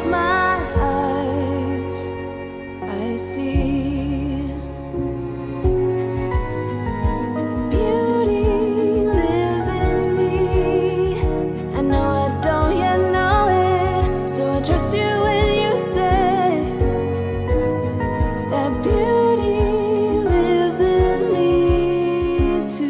close my eyes, I see beauty lives in me. I know I don't yet know it, so I trust you when you say that beauty lives in me too.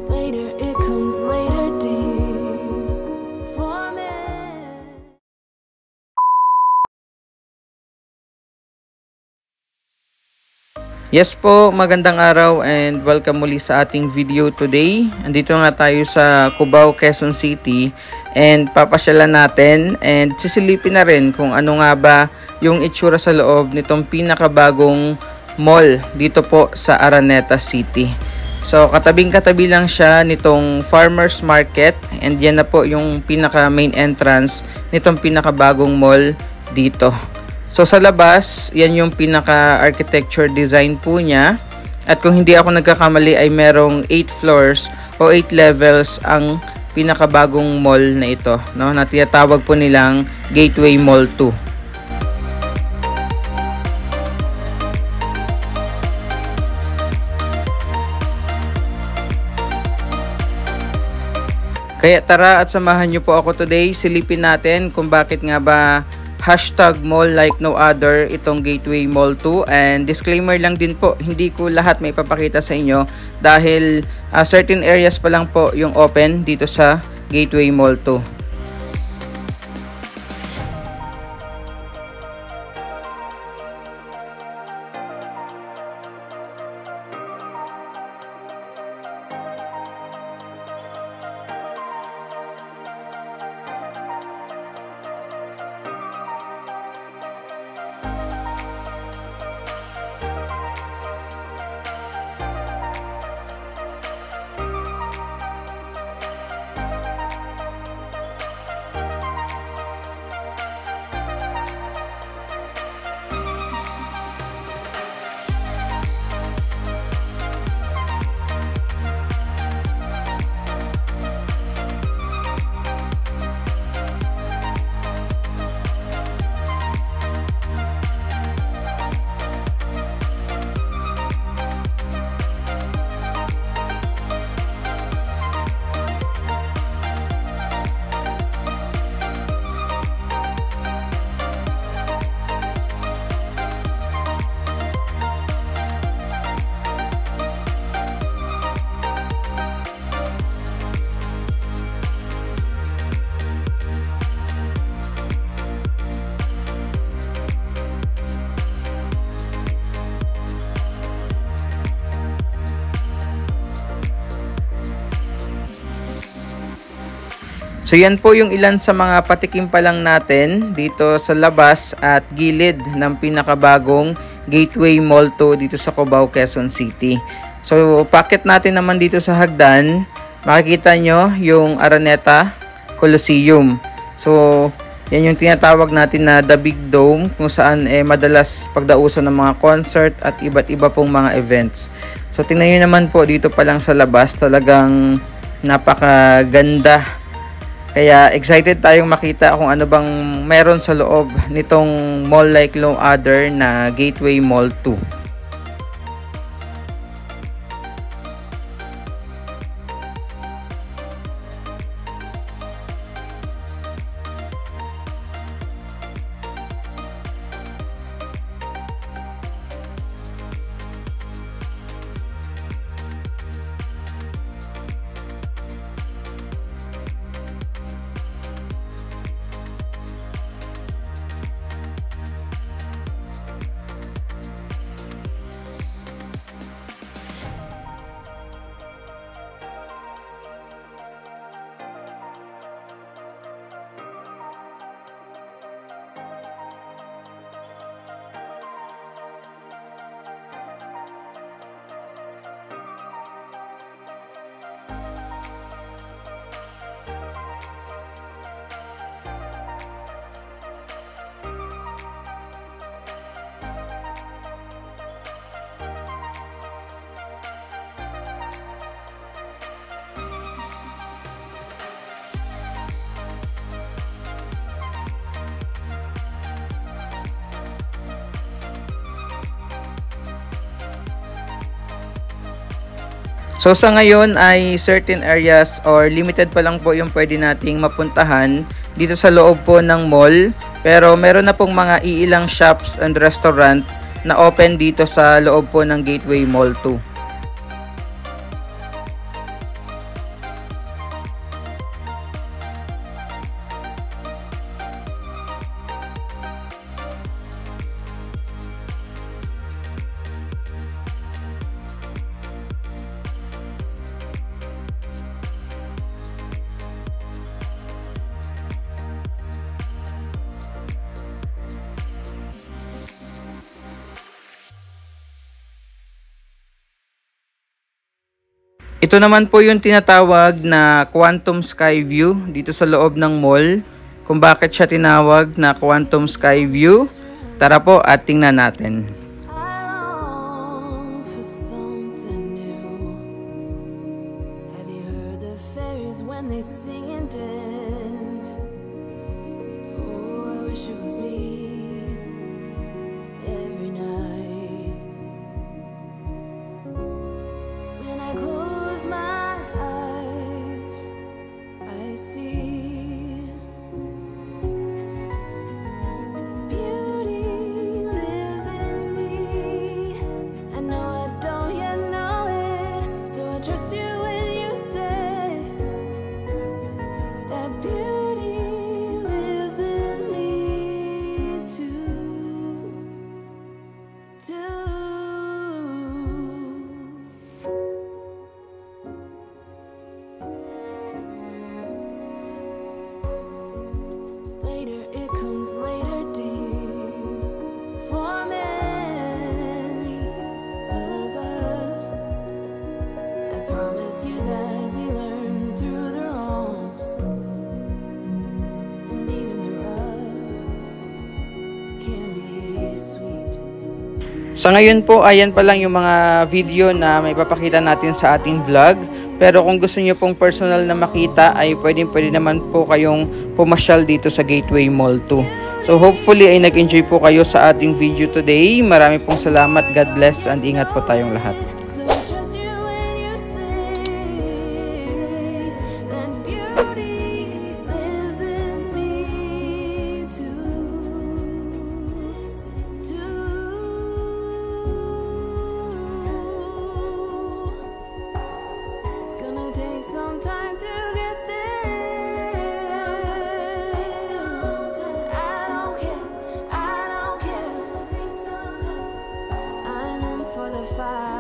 Later, it comes later, dear, for me. Yes po, magandang araw and welcome muli sa ating video today. Andito nga tayo sa Cubao, Quezon City and papasyalan natin and sisilipin na rin kung ano nga ba yung itsura sa loob nitong pinakabagong mall dito po sa Araneta City. So katabing-katabi lang siya nitong Farmers Market and yan na po yung pinaka main entrance nitong pinakabagong mall dito. So sa labas, yan yung pinaka-architecture design po niya. At kung hindi ako nagkakamali ay merong 8 floors o 8 levels ang pinakabagong mall na ito, no? Na tinatawag po nilang Gateway Mall 2. Kaya tara at samahan niyo po ako today. Silipin natin kung bakit nga ba hashtag mall like no other itong Gateway Mall 2. And disclaimer lang din po, hindi ko lahat may ipapakita sa inyo dahil certain areas pa lang po yung open dito sa Gateway Mall 2. So yan po yung ilan sa mga patikim pa lang natin dito sa labas at gilid ng pinakabagong Gateway Mall 2 dito sa Cubao, Quezon City. So packet natin naman dito sa hagdan, makikita nyo yung Araneta Coliseum. So yan yung tinatawag natin na The Big Dome, kung saan madalas pagdausan ng mga concert at iba't iba pong mga events. So tingnan nyo naman po dito pa lang sa labas, talagang napakaganda. Kaya excited tayong makita kung ano bang meron sa loob nitong mall like no other na Gateway Mall 2. So sa ngayon ay certain areas or limited pa lang po yung pwede nating mapuntahan dito sa loob po ng mall. Pero meron na pong mga iilang shops and restaurant na open dito sa loob po ng Gateway Mall 2. Ito naman po yung tinatawag na Quantum Sky View dito sa loob ng mall. Kung bakit siya tinawag na Quantum Sky View, tara po at tingnan natin. I long for something new. Have you heard the fairies when they sing and dance? Oh, I wish it was me every night. When I close my eyes, I see beauty lives in me. I know I don't yet know it, so I trust you when you say that beauty lives in me too. Later, it comes later, dear. For many of us, I promise you that we learn through the wrongs, and even the rough can be sweet. Sa ngayon po, ayan pa lang yung mga video na may papakita natin sa ating vlog. Pero kung gusto nyo pong personal na makita, ay pwede naman po kayong pumasyal dito sa Gateway Mall 2. So hopefully ay nag-enjoy po kayo sa ating video today. Marami pong salamat. God bless and ingat po tayong lahat. So I trust you when you say that beauty lives in me too. It's gonna take some time to get there. I don't care. I'm in for the fight.